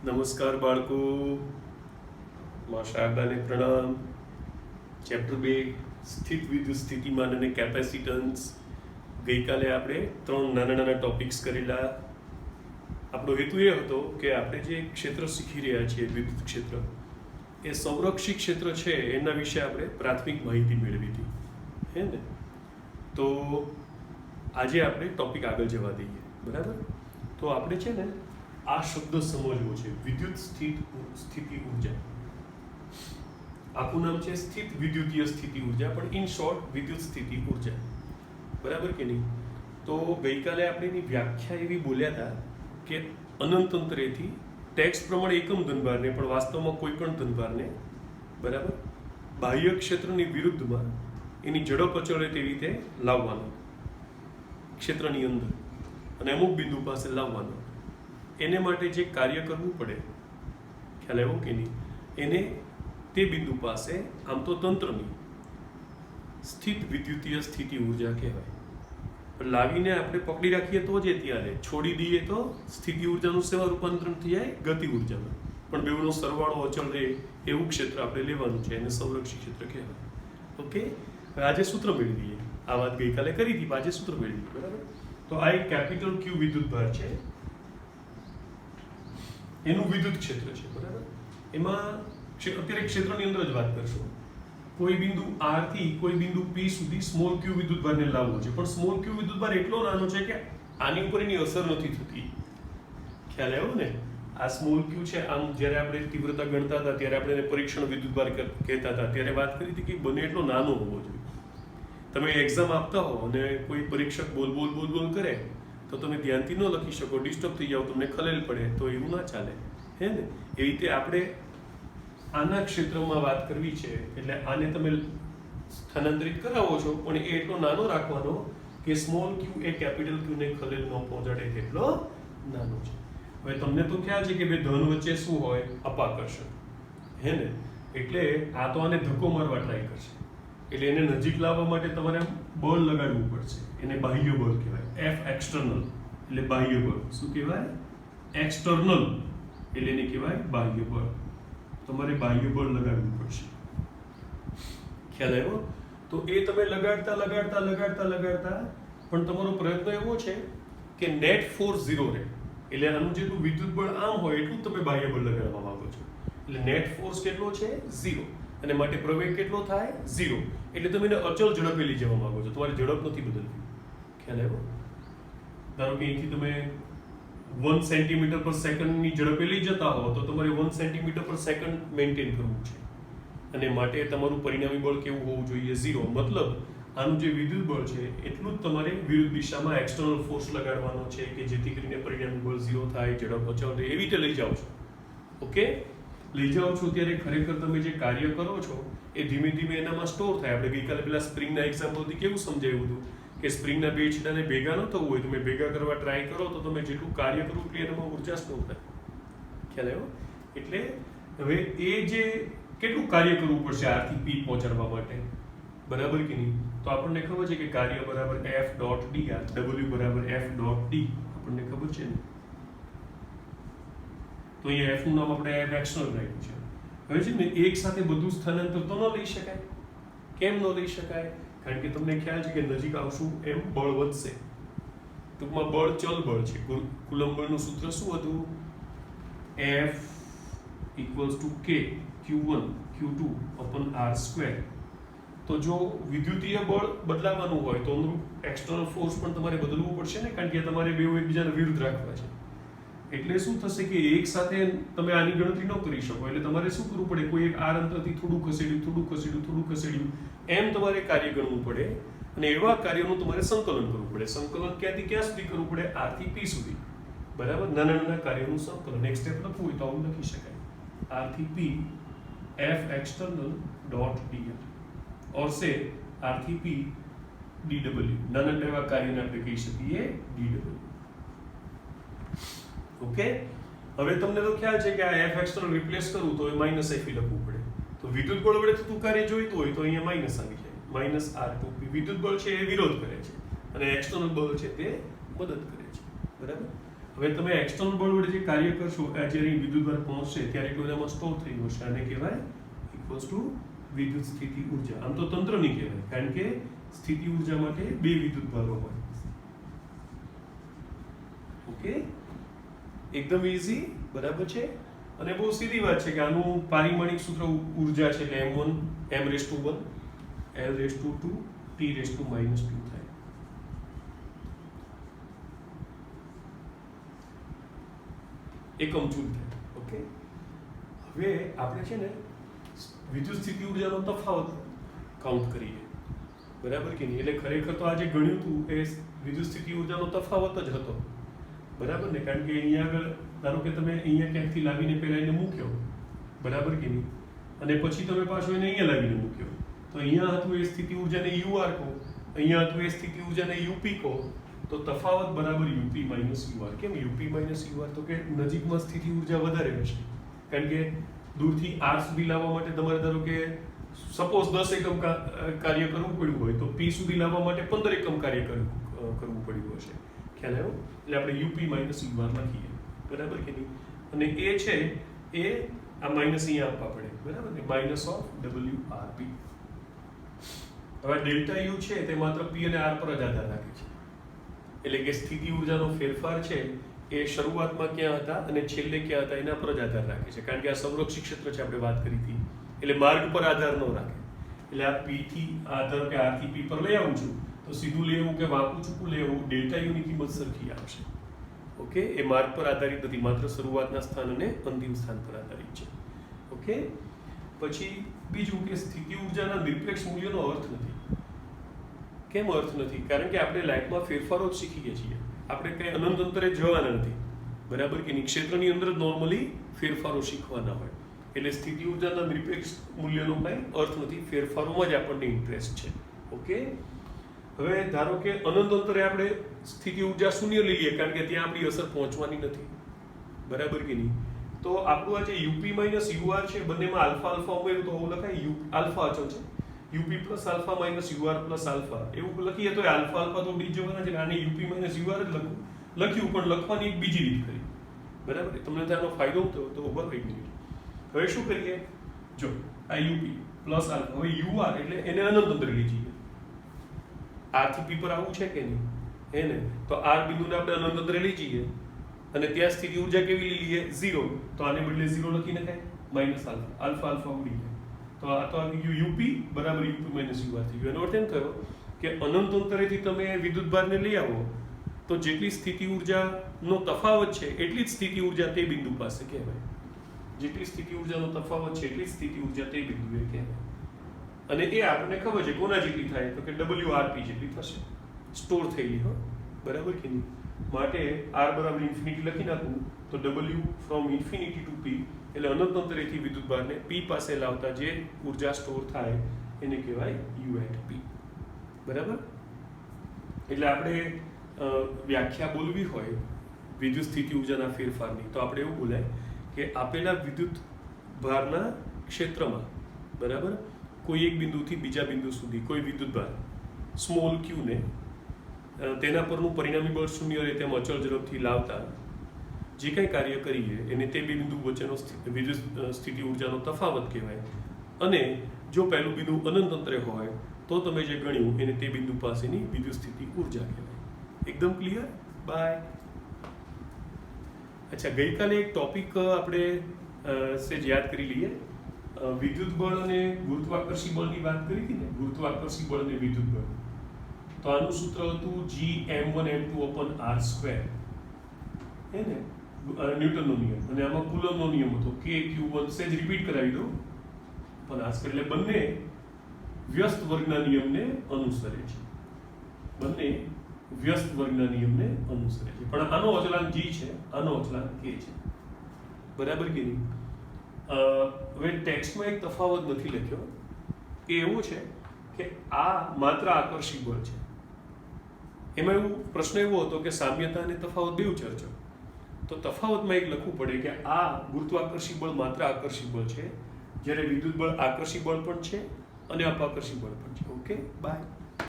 નમસ્કાર બાળકો, માં શારદાને પ્રણામ. ચેપ્ટર 2 સ્થિત વિદ્યુત સ્થિતિમાન અને કેપેસિટન્સ. ગઈકાલે આપણે 3 નાના નાના ટોપિક્સ કરેલા. આપણો હેતુ એ હતો કે આપણે જે ક્ષેત્ર શીખી રહ્યા છીએ, વિદ્યુત ક્ષેત્ર, એ સંરક્ષિત ક્ષેત્ર છે એના વિશે આપણે પ્રાથમિક માહિતી મેળવી હતી, હે ને? તો આજે આપણે ટોપિક આગળ જવા દઈએ, બરાબર? તો આપણે છે ને આ શબ્દ સમજવો છે, વિદ્યુત સ્થિતિ ઉર્જા. આખું નામ છે સ્થિત વિદ્યુતીય સ્થિતિ ઉર્જા, પણ ઇન શોર્ટ વિદ્યુત સ્થિતિ ઉર્જા, બરાબર કે નહીં? તો ગઈકાલે આપણે એની વ્યાખ્યા એવી બોલ્યા હતા કે અનંત અંતરેથી ટેક્સ્ટ પ્રમાણે એકમ ધનભારને, પણ વાસ્તવમાં કોઈ પણ ધનભારને, બરાબર, બાહ્ય ક્ષેત્રની વિરુદ્ધમાં એની ઝડપ અચળ રહે તેવી રીતે લાવવાનો, ક્ષેત્રની અંદર, અને અમુક બિંદુ પાસે લાવવાનો. એને માટે જે કાર્ય કરવું પડે, ખ્યાલ આવ્યો કે નહીં? એને તે બિંદુ પાસે આમ તો તંત્રની સ્થિત વિદ્યુતીય સ્થિતિ ઉર્જા કહેવાય. પણ લાવીને આપણે પકડી રાખીએ તો જ એ ત્યાં રહે, છોડી દઈએ તો સ્થિતિ ઉર્જાનું સેવા રૂપાંતરણ થઈ જાય ગતિ ઉર્જામાં. પણ બેઉનો સરવાળો અચળ રહે એવું ક્ષેત્ર આપણે લેવાનું છે, એને સંરક્ષિત ક્ષેત્ર કહેવાય. ઓકે, હવે આજે સૂત્ર મેળવીએ. આ વાત ગઈકાલે કરી હતી, આજે સૂત્ર મેળવીએ, બરાબર? તો આ એક કેપિટલ ક્યુ વિદ્યુત ભાર છે, એનું વિદ્યુત ક્ષેત્ર છે, બરાબર? એમાં અત્યારે ક્ષેત્રની અંદર જ વાત કરશું. કોઈ બિંદુ R થી કોઈ બિંદુ P સુધી સ્મોલ ક્યુ વિદ્યુત ભારને લાવવો છે, પણ સ્મોલ ક્યુ વિદ્યુત ભાર એટલો નાનો છે કે આની ઉપર એની અસર નથી થતી. ખ્યાલ આવ્યો ને? આ સ્મોલ ક્યુ છે, આમ જ્યારે આપણે તીવ્રતા ગણતા હતા ત્યારે આપણે એને પરીક્ષણ વિદ્યુત ભાર કહેતા હતા, ત્યારે વાત કરી હતી કે બને એટલો નાનો હોવો જોઈએ. તમે એક્ઝામ આપતા હો અને કોઈ પરીક્ષક બોલ બોલ બોલ બોલ કરે તો તમે ધ્યાનથી ન લખી શકો, ડિસ્ટર્બ થઈ જાવ, તમને ખલેલ પડે, તો એવું ના ચાલે, હે ને? એવી રીતે આપણે આના ક્ષેત્રમાં વાત કરવી છે, એટલે આને તમે સ્થાનાંતરિત કરાવો છો, પણ એ એટલો નાનો રાખવાનો કે સ્મોલ ક્યુ એ કેપિટલ ક્યુને ખલેલ ન પહોંચાડે તેટલો નાનો છે. હવે તમને તો ખ્યાલ છે કે બે ધન વચ્ચે શું હોય? અપાકર્ષણ, હે ને? એટલે આ તો આને ધક્કો મારવા ટ્રાય કરશે, એટલે એને નજીક લાવવા માટે તમારે બળ લગાડવું પડશે. એને બાહ્ય બળ કહેવાય, એફ એક્સટર્નલ એટલે બાહ્ય બળ. શું કહેવાય? એક્સટર્નલ એટલે એને કહેવાય બાહ્ય બળ. તમારે બાહ્ય બળ લગાડવું પડશે. ખ્યાલ આવ્યો? તો એ તમે લગાડતા લગાડતા લગાડતા લગાડતા પણ તમારો પ્રયત્ન એવો છે કે નેટ ફોર્સ 0 રહે. એટલે આનું જેટલું વિદ્યુત બળ આમ હોય એટલું તમે બાહ્ય બળ લગાડવા માંગો છો. એટલે નેટ ફોર્સ કેટલો છે? 0. અને માટે પ્રવેગ કેટલો થાય? 0. એટલે તમે એને અચળ ઝડપે લઈ જવા માંગો છો, તમારી ઝડપ નથી બદલવી. ખ્યાલ આવ્યો? ધારો કે અહીંથી તમે 1 સેન્ટીમીટર પર સેકન્ડની ઝડપે લઈ જતા હો તો તમારે 1 સેન્ટીમીટર પર સેકન્ડ મેન્ટેન કરવું છે, અને માટે તમારું પરિણામી બળ કેવું હોવું જોઈએ? 0. મતલબ આનું જે વિદ્યુત બળ છે એટલું જ તમારે વિરુદ્ધ દિશામાં એક્સટર્નલ ફોર્સ લગાડવાનો છે કે જેથી કરીને પરિણામી બળ 0 થાય, ઝડપ અચળ રહે. એવી રીતે લઈ જાઓ છો. ઓકે, લઈ જાઓ છો ત્યારે ખરેખર તમે જે કાર્ય કરો છો એ ધીમે ધીમે એનામાં સ્ટોર થાય. આપણે ગઈકાલે પેલા સ્પ્રિંગના એક્ઝામ્પલથી કેવું સમજાવ્યું હતું કે સ્પ્રિંગના બે છેડાને ભેગા ન થવું હોય, તમે ભેગા કરવા ટ્રાય કરો તો તમે જેટલું કાર્ય કરવું એટલે એનામાં ઉર્જા સ્ટોર થાય. ખ્યાલ આવ્યો? એટલે હવે એ જે કેટલું કાર્ય કરવું પડશે R થી P પહોંચાડવા માટે, બરાબર કે નહીં? તો આપણને ખબર છે કે કાર્ય બરાબર F ડોટ dr, W બરાબર F ડોટ d, આપણને ખબર છે ને? તો અહીંયા F નું નામ આપણે F એક્સટર્નલ રાખ્યું છે. હવે છે ને એક સાથે બધું સ્થાનાંતર તો ન લઈ શકાય. કેમ ન લઈ શકાય? કારણ કે તમને ખ્યાલ છે કે નજીક આવશું એમ બળ વધશે. ટૂંકમાં બળ ચલ બળ છે. કુલમ્બ બળનું સૂત્ર શું હતું? F equals to K Q1 Q2 અપન R square. તો જો વિદ્યુતીય બળ બદલાવાનું હોય તો એક્સટર્નલ ફોર્સ પણ તમારે બદલવું પડશે ને, કારણ કે તમારે બે એકબીજાને વિરુદ્ધ રાખવા છે. એટલે શું થશે કે એક સાથે તમે આની ગણતરી ન કરી શકો, એટલે તમારે શું કરવું પડે? કોઈ એક R અંતરથી થોડું ખસેડ્યું, થોડું ખસેડ્યું, થોડું ખસેડ્યું, એમ તમારે કાર્ય ગણવું પડે. અને એવા કાર્યોનું તમારે સંકલન કરવું પડે. સંકલન ક્યાંથી ક્યાં સુધી કરવું પડે? R થી P સુધી, બરાબર? નાના નાના કાર્યોનું સંકલન. એક સ્ટેપ લખવું હોય તો આવું લખી શકાય, R થી P F external dot dr or say R થી P dw. નાના એવા કાર્યને આપણે કહી શકીએ dw. ઓકે, હવે તમને તો ખ્યાલ છે કે આ F એક્સટર્નલ રિપ્લેસ કરું તો માઇનસ F લખવું પડે. તો વિદ્યુત બળ વડે થતું કાર્ય જોઈતું હોય તો અહીંયા માઇનસ આવી જાય, માઇનસ R2P. વિદ્યુત બળ છે એ વિરોધ કરે છે અને એક્સટર્નલ બળ છે તે મદદ કરે છે, બરાબર? હવે તમે એક્સટર્નલ બળ વડે જે કાર્ય કરશો જ્યારે વિદ્યુતભાર પહોંચશે ત્યારે એટલું એનામાં સ્ટોર થઈ જશે. આને કહેવાય ઇક્વલ્સ ટુ વિદ્યુત સ્થિતિ ઉર્જા. આમ તો તંત્રની કહેવાય, કારણ કે સ્થિતિ ઉર્જા માટે બે વિદ્યુતભારો હોય. ઓકે, એકદમ ઇઝી, બરાબર છે. અને બહુ સીધી વાત છે કે આનું પારિમાણિક સૂત્ર ઉર્જા છે એટલે m1 m⁻1 l⁻2 t⁻−2 થાય. એકમ જૂલ થાય. ઓકે, હવે આપણે છે ને વિદ્યુત સ્થિતિ ઉર્જાનો તફાવત કાઉન્ટ કરીએ, બરાબર કે નહીં? એટલે ખરેખર તો આજે ગણ્યું હતું એ વિદ્યુત સ્થિતિ ઉર્જાનો તફાવત જ હતો, બરાબર ને? કારણ કે અહીંયા આગળ ધારો કે તમે અહીંયા ક્યાંકથી લાવીને પહેલા એને મૂક્યો, બરાબર કે નહીં? અને પછી તમે પાછો એને અહીંયા લાવીને મૂક્યો, તો અહીંયા હતું એ સ્થિતિ ઉર્જાને UR કહો, અહીંયા હતું એ સ્થિતિ ઉર્જાને UP કહો, તો તફાવત બરાબર UP-UR. કેમ UP-UR? તો કે નજીકમાં સ્થિતિ ઉર્જા વધારે હશે, કારણ કે દૂરથી R સુધી લાવવા માટે તમારે ધારો કે સપોઝ 10 એકમ કાર્ય કરવું પડ્યું હોય તો P સુધી લાવવા માટે 15 એકમ કાર્ય કરવું પડ્યું હશે. ખ્યાલ આવ્યો? એટલે આપણે UP-UR લખીએ, બરાબર કે નહીં? અને એ છે એ આ માઇનસ અહીંયા આપવા પડે, બરાબર ને? -WRP. હવે ડેલ્ટા U છે તે માત્ર P અને R પર જ આધાર રાખે છે. એટલે કે સ્થિતિ ઉર્જાનો ફેરફાર છે એ શરૂઆતમાં ક્યાં હતા અને છેલ્લે ક્યાં હતા એના પર જ આધાર રાખે છે, કારણ કે આ સંરક્ષિત ક્ષેત્ર છે, આપણે વાત કરી હતી. એટલે માર્ગ પર આધાર ન રાખે. એટલે આ P થી આધાર કે R થી P પર લઈ આવું છું તો સીધું લેવું કે વાંકું ચૂકું લેવું, ડેલ્ટા યુ ની કિંમત સરખી આવશે. ઓકે, એ માર્ગ પર આધારિત નથી, માત્ર શરૂઆતના સ્થાન અને અંતિમ સ્થાન પર આધારિત છે. ઓકે, પછી બીજું કે સ્થિતિ ઉર્જાના નિરપેક્ષ મૂલ્યનો અર્થ નથી. કેમ અર્થ નથી? કારણ કે આપણે લાઈફમાં ફેરફારો જ શીખીએ છીએ, આપણે કંઈ અનંત અંતરે જવાના નથી, બરાબર કે નહીં? ક્ષેત્રની અંદર જ નોર્મલી ફેરફારો શીખવાના હોય. એટલે સ્થિતિ ઉર્જાના નિરપેક્ષ મૂલ્યનો કંઈ અર્થ નથી, ફેરફારોમાં જ આપણને ઇન્ટરેસ્ટ છે. ઓકે, હવે ધારો કે અનંત અંતરે આપણે સ્થિતિ ઉર્જા શૂન્ય લઈએ, કારણ કે ત્યાં આપણી અસર પહોંચવાની નથી, બરાબર કે નહીં? તો આપણું આ જે UP-UR છે બંનેમાં આલ્ફા આલ્ફા ઉમેરું તો લખાય આલ્ફા અચળ છે, UP + α - UR + α એવું લખીએ તો આલ્ફા આલ્ફા તો ઉડી જવાના છે. આને UP-UR જ લખ્યું પણ લખવાની એક બીજી રીત કરી, બરાબર? તમને તેનો ફાયદો થયો તો ઉભા થઈ ગયું. હવે શું કરીએ? જો આ UP + α, હવે UR એટલે એને અનંત અંતરે લઈ જઈએ. R થી P પર આવું છે કે નહીં? હે ને? તો R બિંદુને આપણે અનંત અંતરે લઈ જઈએ અને ત્યાં સ્થિતિ ઉર્જા કેવી લઈ લઈએ? 0. તો આને બદલે 0 લખી નખાય, -α, આલ્ફા આલ્ફા ઉડી જાય. તો આ તો આવી ગયું UP બરાબર UP-UR થઈ ગયું. એનો અર્થ એમ થયો કે અનંત અંતરેથી તમે વિદ્યુતભારને લઈ આવો તો જેટલી સ્થિતિ ઉર્જાનો તફાવત છે એટલી જ સ્થિતિ ઉર્જા તે બિંદુ પાસે કહેવાય. જેટલી સ્થિતિ ઉર્જાનો તફાવત છે એટલી જ સ્થિતિ ઉર્જા તે બિંદુએ કહેવાય. અને એ આપણને ખબર છે કોના જેટલી થાય તો કે WRP જેટલી થશે, સ્ટોર થયેલી. હો, બરાબર કે નહીં? માટે R બરાબર ઇન્ફિનિટી લખી નાખું તો W from infinity to P એટલે અનંત અંતરેથી વિદ્યુતભારને P પાસે લાવતા જે ઉર્જા સ્ટોર થાય એને કહેવાય U@P, બરાબર? એટલે આપણે વ્યાખ્યા બોલવી હોય વિદ્યુત સ્થિતિ ઉર્જાના ફેરફારની તો આપણે એવું બોલાય કે આપેલા વિદ્યુત ભારના ક્ષેત્રમાં, બરાબર, કોઈ એક બિંદુથી બીજા બિંદુ સુધી કોઈ વિદ્યુતભાર સ્મોલ q ને તેના પરનું પરિણામી બળ શૂન્ય રહે તેમ અચળ ઝડપથી લાવતા જે કંઈ કાર્ય કરીએ એને તે બે બિંદુ વચ્ચેનો વિદ્યુત સ્થિતિ ઉર્જાનો તફાવત કહેવાય. અને જો પહેલું બિંદુ અનંત અંતરે હોય તો તમે જે ગણ્યું એને તે બિંદુ પાસેની વિદ્યુત સ્થિતિ ઉર્જા કહેવાય. એકદમ ક્લિયર? બાય. અચ્છા, ગઈકાલે એક ટોપિક આપણે સેજ યાદ કરી લઈએ. વિદ્યુત બળ અને ગુરુત્વાકર્ષી બળની વાત કરી હતી ને, ગુરુત્વાકર્ષી બળ અને વિદ્યુત બળ. તો આનું સૂત્ર હતું G(m1m2/r²), હે ને? ન્યૂટનનો નિયમ. અને આમાં કુલમનો નિયમ હતો K(q1). સેજ રિપીટ કરાવી દો. પણ આ એટલે બંને વ્યસ્ત વર્ગના નિયમને અનુસરે છે. બંને વ્યસ્ત વર્ગના નિયમને અનુસરે છે. પણ આનો અચળાંક G છે, આનો અચળાંક K છે, બરાબર કે નહીં? હવે ટેક્સ્ટમાં એક તફાવત નથી લખ્યો. એ એવો છે કે આ માત્ર આકર્ષી બળ છે. એમાં એવું પ્રશ્ન એવો હતો કે સામ્યતા અને તફાવત બેઉ ચર્ચો. તો તફાવતમાં એક લખવું પડે કે આ ગુરુત્વાકર્ષી બળ માત્ર આકર્ષી બળ છે, જ્યારે વિદ્યુત બળ આકર્ષી બળ પણ છે અને અપાકર્ષી બળ પણ છે. Okay, by.